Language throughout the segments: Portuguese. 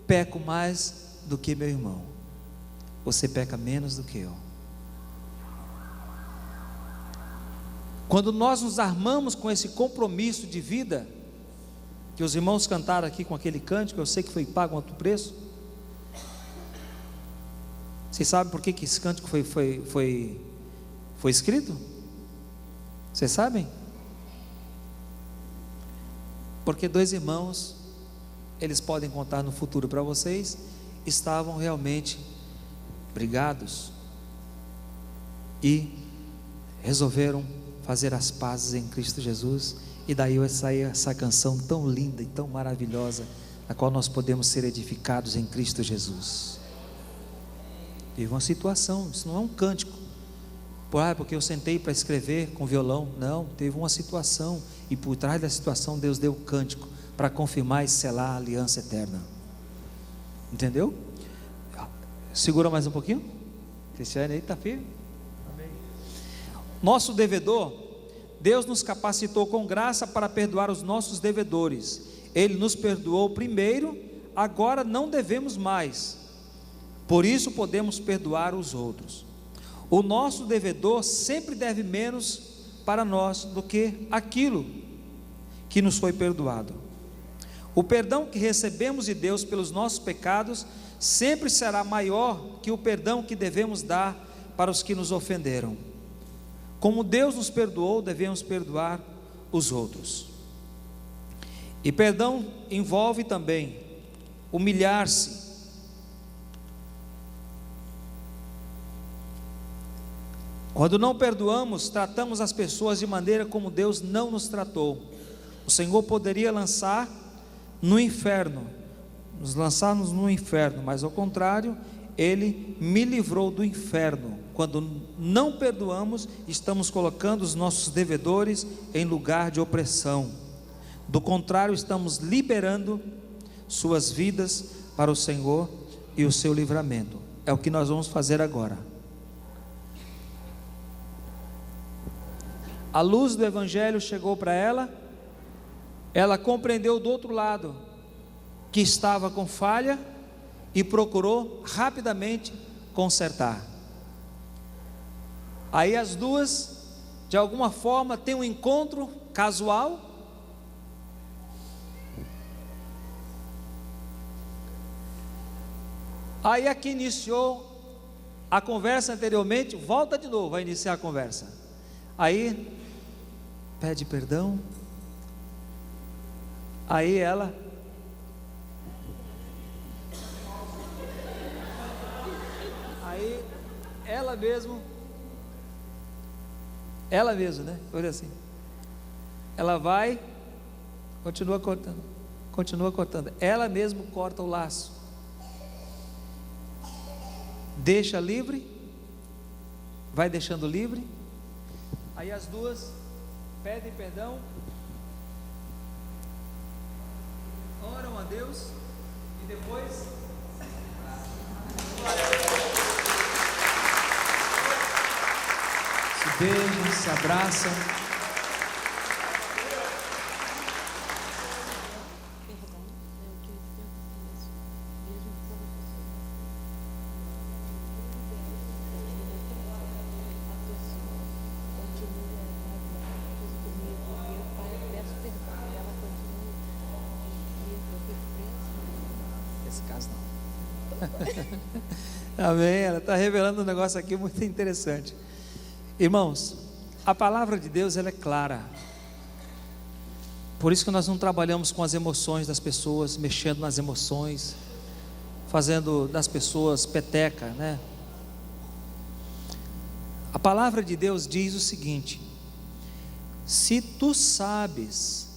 peco mais do que meu irmão, você peca menos do que eu. Quando nós nos armamos com esse compromisso de vida, que os irmãos cantaram aqui com aquele cântico, eu sei que foi pago um alto preço. Vocês sabem por que esse cântico foi escrito? Vocês sabem? Porque dois irmãos, eles podem contar no futuro para vocês, estavam realmente brigados e resolveram fazer as pazes em Cristo Jesus, e daí vai sair essa canção tão linda e tão maravilhosa, na qual nós podemos ser edificados em Cristo Jesus. Teve uma situação, isso não é um cântico, porque eu sentei para escrever com violão, não, teve uma situação, e por trás da situação Deus deu o cântico, para confirmar e selar a aliança eterna, entendeu? Segura mais um pouquinho, Cristiane aí, está firme? Amém. Nosso devedor, Deus nos capacitou com graça para perdoar os nossos devedores. Ele nos perdoou primeiro, agora não devemos mais, por isso podemos perdoar os outros. O nosso devedor sempre deve menos para nós do que aquilo que nos foi perdoado. O perdão que recebemos de Deus pelos nossos pecados sempre será maior que o perdão que devemos dar para os que nos ofenderam. Como Deus nos perdoou, devemos perdoar os outros. E perdão envolve também humilhar-se. Quando não perdoamos, tratamos as pessoas de maneira como Deus não nos tratou. O Senhor poderia nos lançar no inferno, mas ao contrário, Ele me livrou do inferno. Quando não perdoamos, estamos colocando os nossos devedores em lugar de opressão. Do contrário, estamos liberando suas vidas para o Senhor e o seu livramento. É o que nós vamos fazer agora. A luz do Evangelho chegou para ela, ela compreendeu do outro lado que estava com falha e procurou rapidamente consertar. Aí as duas, de alguma forma, têm um encontro casual. Aí a que iniciou a conversa anteriormente, volta de novo a iniciar a conversa. Aí pede perdão. Aí ela ela mesmo, né? Olha assim. Ela vai, continua cortando. Ela mesmo corta o laço. Deixa livre, vai deixando livre. Aí as duas pedem perdão, oram a Deus e depois se beijam, se abraçam. Amém, ela está revelando um negócio aqui muito interessante. Irmãos, a palavra de Deus ela é clara. Por isso que nós não trabalhamos com as emoções das pessoas, mexendo nas emoções, fazendo das pessoas peteca, né? A palavra de Deus diz o seguinte: se tu sabes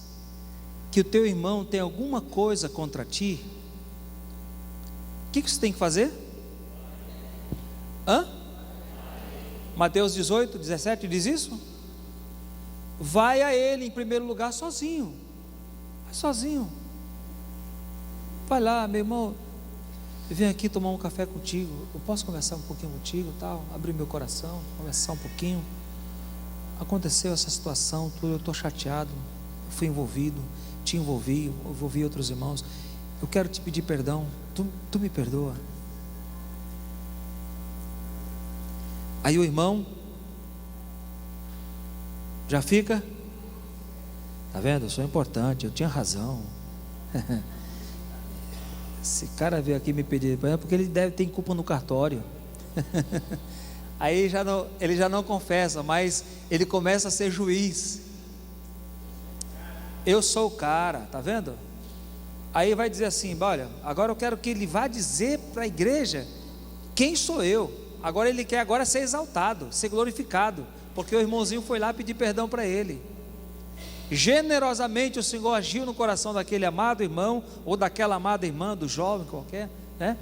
que o teu irmão tem alguma coisa contra ti, o que você tem que fazer? Mateus 18, 17 diz isso? Vai a ele em primeiro lugar sozinho. Vai sozinho. Vai lá, meu irmão, eu venho aqui tomar um café contigo. Eu posso conversar um pouquinho contigo, tal? Abrir meu coração, conversar um pouquinho. Aconteceu essa situação, tudo, eu estou chateado. Eu fui envolvido, te envolvi outros irmãos. eu quero te pedir perdão, tu me perdoa. Aí o irmão já fica, tá vendo? Eu sou importante, eu tinha razão. Esse cara veio aqui me pedir perdão porque ele deve ter culpa no cartório. Aí ele já não confessa, mas ele começa a ser juiz. Eu sou o cara, tá vendo? Aí vai dizer assim: olha, agora eu quero que ele vá dizer para a igreja quem sou eu. Agora ele quer ser exaltado, ser glorificado, porque o irmãozinho foi lá pedir perdão para ele. Generosamente o Senhor agiu no coração daquele amado irmão, ou daquela amada irmã, do jovem qualquer, né?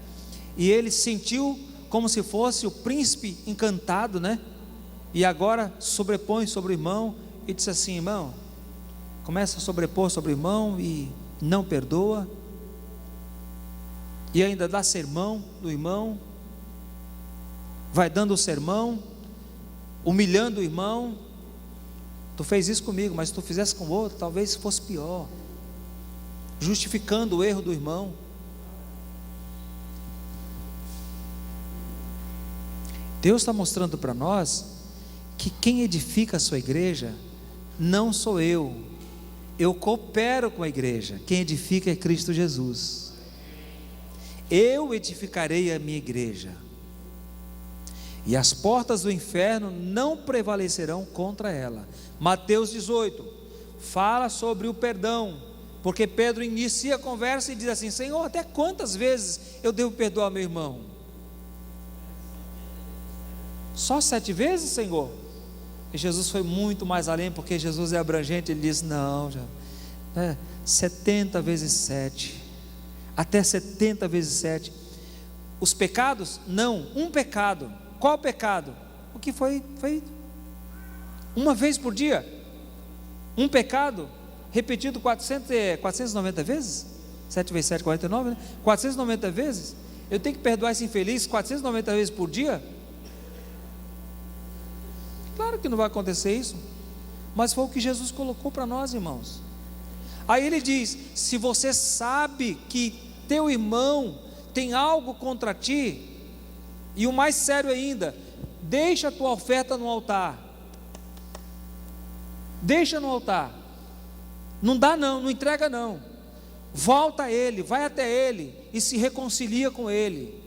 E ele sentiu como se fosse o príncipe encantado, né? E agora sobrepõe sobre o irmão e diz assim: irmão, começa a sobrepor sobre o irmão e não perdoa, e ainda dá sermão do irmão, vai dando o sermão, humilhando o irmão. Tu fez isso comigo, mas se tu fizesse com o outro, talvez fosse pior, justificando o erro do irmão. Deus está mostrando para nós que quem edifica a sua igreja não sou eu coopero com a igreja. Quem edifica é Cristo Jesus. Eu edificarei a minha igreja, e as portas do inferno não prevalecerão contra ela. Mateus 18 fala sobre o perdão, porque Pedro inicia a conversa e diz assim: Senhor, até quantas vezes eu devo perdoar meu irmão? Só 7 vezes, Senhor? E Jesus foi muito mais além, porque Jesus é abrangente. Ele disse: não, 70 vezes 7, até 70 vezes 7. Os pecados? Não, um pecado. Qual pecado? O que foi feito uma vez por dia. Um pecado repetido 490 vezes. 7 vezes 7, 49, né? 490 vezes. Eu tenho que perdoar esse infeliz 490 vezes por dia? Claro que não vai acontecer isso, mas foi o que Jesus colocou para nós, irmãos. Aí ele diz: se você sabe que teu irmão tem algo contra ti, e o mais sério ainda, deixa a tua oferta no altar. Deixa no altar. Não dá não, não entrega não. Volta a ele, vai até ele e se reconcilia com ele.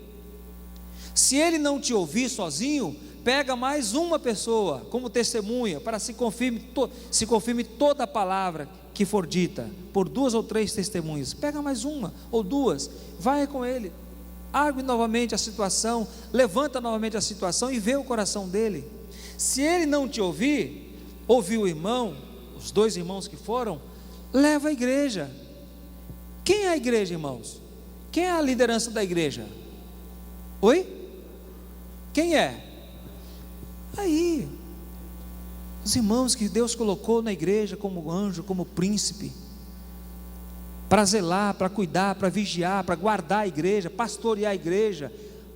Se ele não te ouvir sozinho, pega mais uma pessoa como testemunha, para se confirme toda a palavra que for dita por 2 ou 3 testemunhas. Pega mais uma ou 2, vai com ele, argue novamente a situação, levanta novamente a situação e vê o coração dele. Se ele não te ouvir, ouviu o irmão, os 2 irmãos que foram, leva a igreja. Quem é a igreja, irmãos? Quem é a liderança da igreja? Oi? Quem é? Aí, os irmãos que Deus colocou na igreja como anjo, como príncipe, para zelar, para cuidar, para vigiar, para guardar a igreja, pastorear a igreja,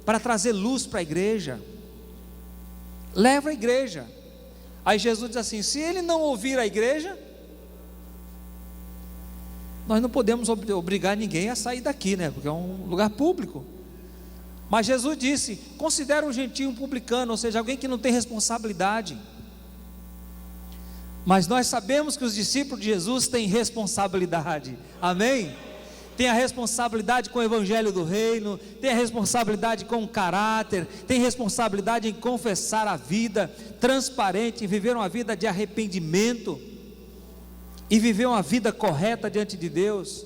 para trazer luz para a igreja. Leva a igreja. Aí Jesus diz assim: se ele não ouvir a igreja, nós não podemos obrigar ninguém a sair daqui, né? Porque é um lugar público. Mas Jesus disse: considera um gentio um publicano, ou seja, alguém que não tem responsabilidade. Mas nós sabemos que os discípulos de Jesus têm responsabilidade, amém? Tem a responsabilidade com o evangelho do reino, tem a responsabilidade com o caráter, tem responsabilidade em confessar a vida transparente, em viver uma vida de arrependimento, e viver uma vida correta diante de Deus.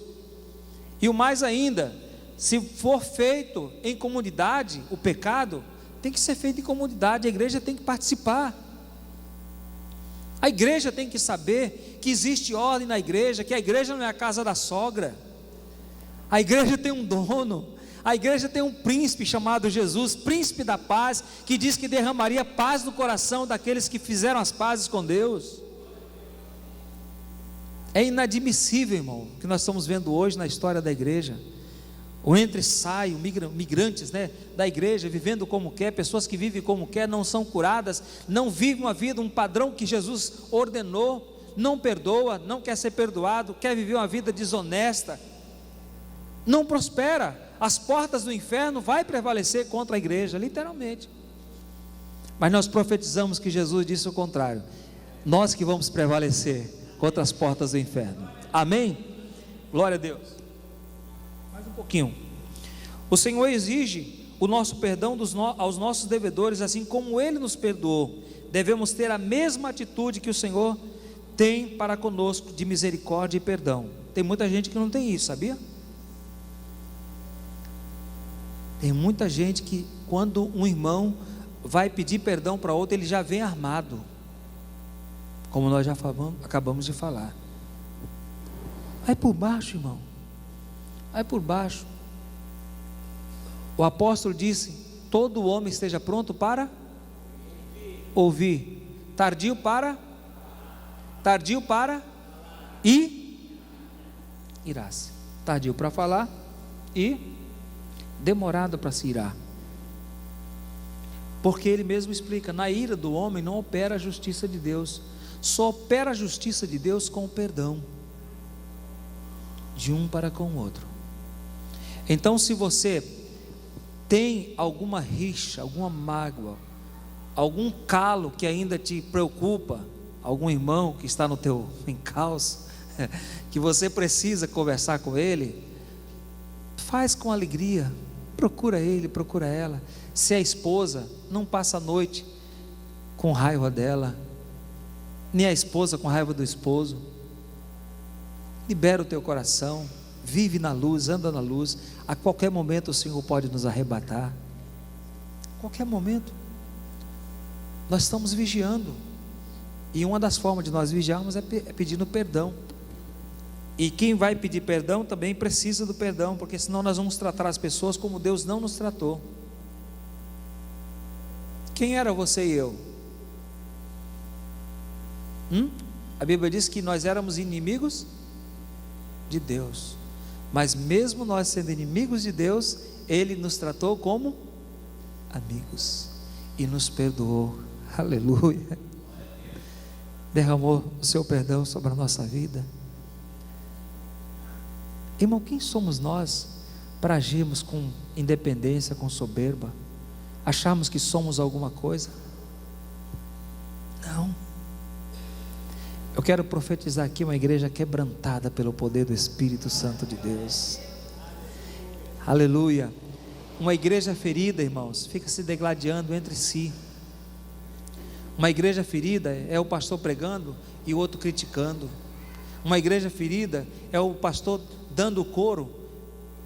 E o mais ainda, se for feito em comunidade, o pecado tem que ser feito em comunidade, a igreja tem que participar. A igreja tem que saber que existe ordem na igreja, que a igreja não é a casa da sogra. A igreja tem um dono, a igreja tem um príncipe chamado Jesus, príncipe da paz, que diz que derramaria paz no coração daqueles que fizeram as pazes com Deus. É inadmissível, irmão, o que nós estamos vendo hoje na história da igreja. O entra e sai, migrantes, né, da igreja, vivendo como quer, pessoas que vivem como quer, não são curadas, não vivem uma vida, um padrão que Jesus ordenou, não perdoa, não quer ser perdoado, quer viver uma vida desonesta. não prospera. As portas do inferno vai prevalecer contra a igreja, literalmente. Mas nós profetizamos que Jesus disse o contrário. Nós que vamos prevalecer contra as portas do inferno. Amém? Glória a Deus. Mais um pouquinho. O Senhor exige o nosso perdão aos nossos devedores, assim como Ele nos perdoou. Devemos ter a mesma atitude que o Senhor tem para conosco, de misericórdia e perdão. Tem muita gente que não tem isso, sabia? Tem muita gente que, quando um irmão vai pedir perdão para outro, ele já vem armado, como nós já acabamos de falar. Vai por baixo, irmão, vai por baixo. O apóstolo disse: todo homem esteja pronto para ouvir, tardio para e irá-se. Tardio para falar e demorado para se irar. Porque ele mesmo explica: na ira do homem não opera a justiça de Deus, só opera a justiça de Deus com o perdão de um para com o outro. Então, se você tem alguma rixa, alguma mágoa, algum calo que ainda te preocupa, algum irmão que está no teu encalço, que você precisa conversar com ele, faz com alegria, procura ele, procura ela. Se é esposa, não passa a noite com raiva dela, nem a esposa com raiva do esposo. Libera o teu coração, vive na luz, anda na luz. A qualquer momento o Senhor pode nos arrebatar, a qualquer momento. Nós estamos vigiando, e uma das formas de nós vigiarmos é pedindo perdão. E quem vai pedir perdão também precisa do perdão, porque senão nós vamos tratar as pessoas como Deus não nos tratou. Quem era você e eu? A Bíblia diz que nós éramos inimigos de Deus, mas mesmo nós sendo inimigos de Deus, Ele nos tratou como amigos e nos perdoou. Aleluia. Derramou o seu perdão sobre a nossa vida. Irmão, quem somos nós para agirmos com independência, com soberba, acharmos que somos alguma coisa? Não. Eu quero profetizar aqui uma igreja quebrantada pelo poder do Espírito Santo de Deus. Aleluia. Uma igreja ferida, irmãos, fica se degladiando entre si. Uma igreja ferida é o pastor pregando e o outro criticando. Uma igreja ferida é o pastor dando coro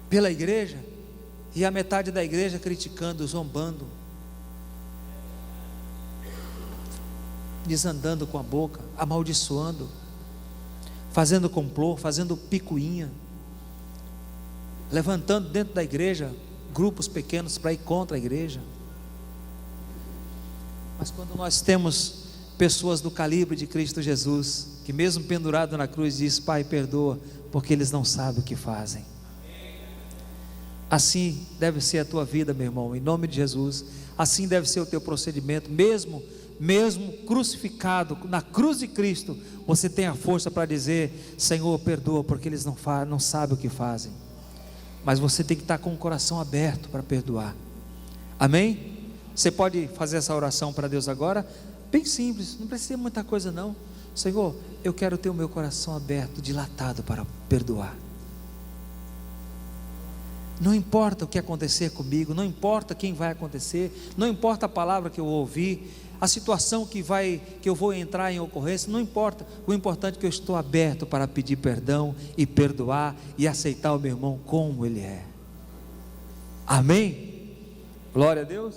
pela igreja e a metade da igreja criticando, zombando, desandando com a boca, amaldiçoando, fazendo complô, fazendo picuinha, levantando dentro da igreja grupos pequenos para ir contra a igreja. Mas quando nós temos pessoas do calibre de Cristo Jesus, que mesmo pendurado na cruz diz: Pai, perdoa, porque eles não sabem o que fazem. Assim deve ser a tua vida, meu irmão, em nome de Jesus. Assim deve ser o teu procedimento, mesmo crucificado na cruz de Cristo, você tem a força para dizer: Senhor, perdoa, porque eles não sabem o que fazem. Mas você tem que estar com o coração aberto para perdoar. Amém? Você pode fazer essa oração para Deus agora, bem simples, não precisa muita coisa não. Senhor, eu quero ter o meu coração aberto, dilatado para perdoar. Não importa o que acontecer comigo, não importa quem vai acontecer, não importa a palavra que eu ouvi, a situação que eu vou entrar em ocorrência, não importa. O importante é que eu estou aberto para pedir perdão e perdoar e aceitar o meu irmão como ele é. Amém? Glória a Deus.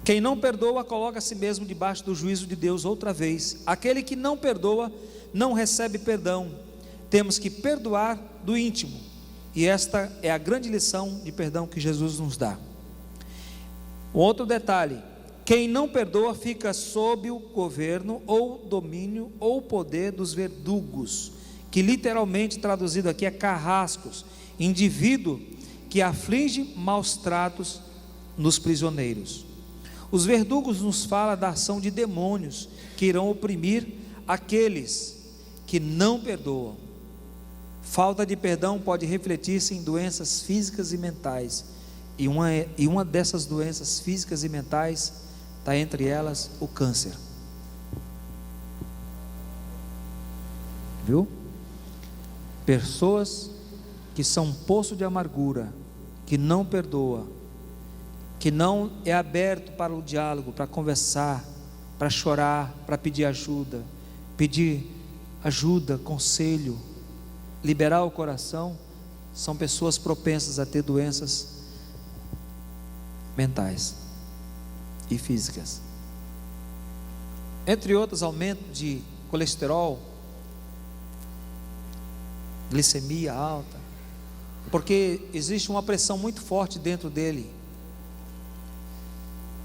Quem não perdoa coloca a si mesmo debaixo do juízo de Deus outra vez. Aquele que não perdoa não recebe perdão. Temos que perdoar do íntimo, e esta é a grande lição de perdão que Jesus nos dá. Outro detalhe: quem não perdoa fica sob o governo ou domínio ou poder dos verdugos, que literalmente traduzido aqui é carrascos, indivíduo que aflige maus tratos nos prisioneiros. Os verdugos nos fala da ação de demônios que irão oprimir aqueles que não perdoam. Falta de perdão pode refletir-se em doenças físicas e mentais, e uma dessas doenças físicas e mentais está entre elas o câncer. Viu? Pessoas que são um poço de amargura, que não perdoa, que não é aberto para o diálogo, para conversar, para chorar, para pedir ajuda, conselho, liberar o coração, são pessoas propensas a ter doenças mentais e físicas. Entre outros, aumento de colesterol, glicemia alta, porque existe uma pressão muito forte dentro dele.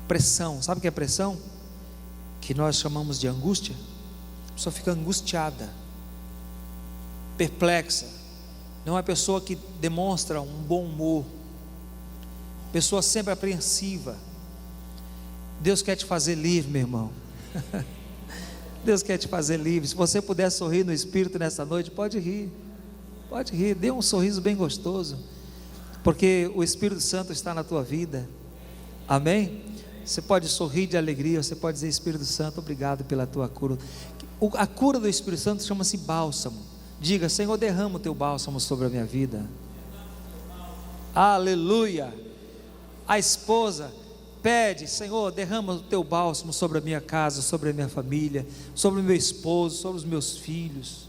Pressão, sabe o que é pressão? Que nós chamamos de angústia. A pessoa fica angustiada, perplexa, não é uma pessoa que demonstra um bom humor, pessoa sempre apreensiva. Deus quer te fazer livre, meu irmão. Deus quer te fazer livre. Se você puder sorrir no Espírito nessa noite, pode rir, dê um sorriso bem gostoso, porque o Espírito Santo está na tua vida. Amém? Você pode sorrir de alegria, você pode dizer: Espírito Santo, obrigado pela tua cura. A cura do Espírito Santo chama-se bálsamo. Diga: Senhor, derrama o teu bálsamo sobre a minha vida. Aleluia. A esposa pede: Senhor, derrama o teu bálsamo sobre a minha casa, sobre a minha família, sobre o meu esposo, sobre os meus filhos.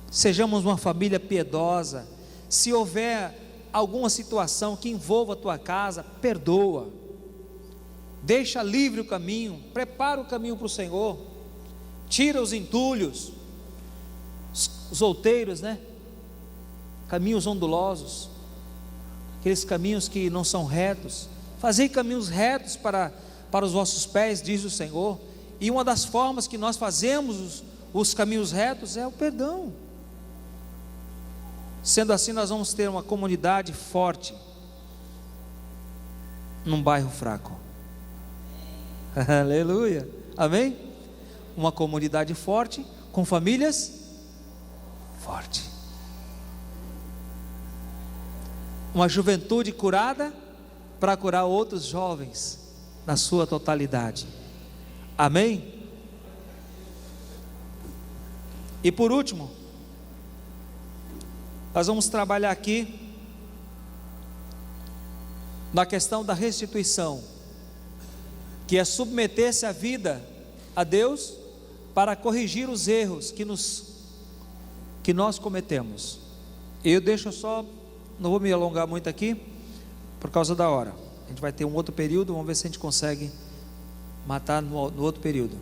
Sejamos uma família piedosa. Se houver alguma situação que envolva a tua casa, perdoa, deixa livre o caminho, prepara o caminho para o Senhor, tira os entulhos, os outeiros, né? Caminhos ondulosos, aqueles caminhos que não são retos. Fazei caminhos retos para os vossos pés, diz o Senhor. E uma das formas que nós fazemos os caminhos retos é o perdão. Sendo assim, nós vamos ter uma comunidade forte num bairro fraco. Aleluia, amém? Uma comunidade forte, com famílias fortes, uma juventude curada para curar outros jovens na sua totalidade. Amém? E por último, nós vamos trabalhar aqui na questão da restituição, que é submeter-se a vida a Deus para corrigir os erros que nós cometemos. Eu deixo só, não vou me alongar muito aqui por causa da hora. A gente vai ter um outro período, vamos ver se a gente consegue matar no outro período.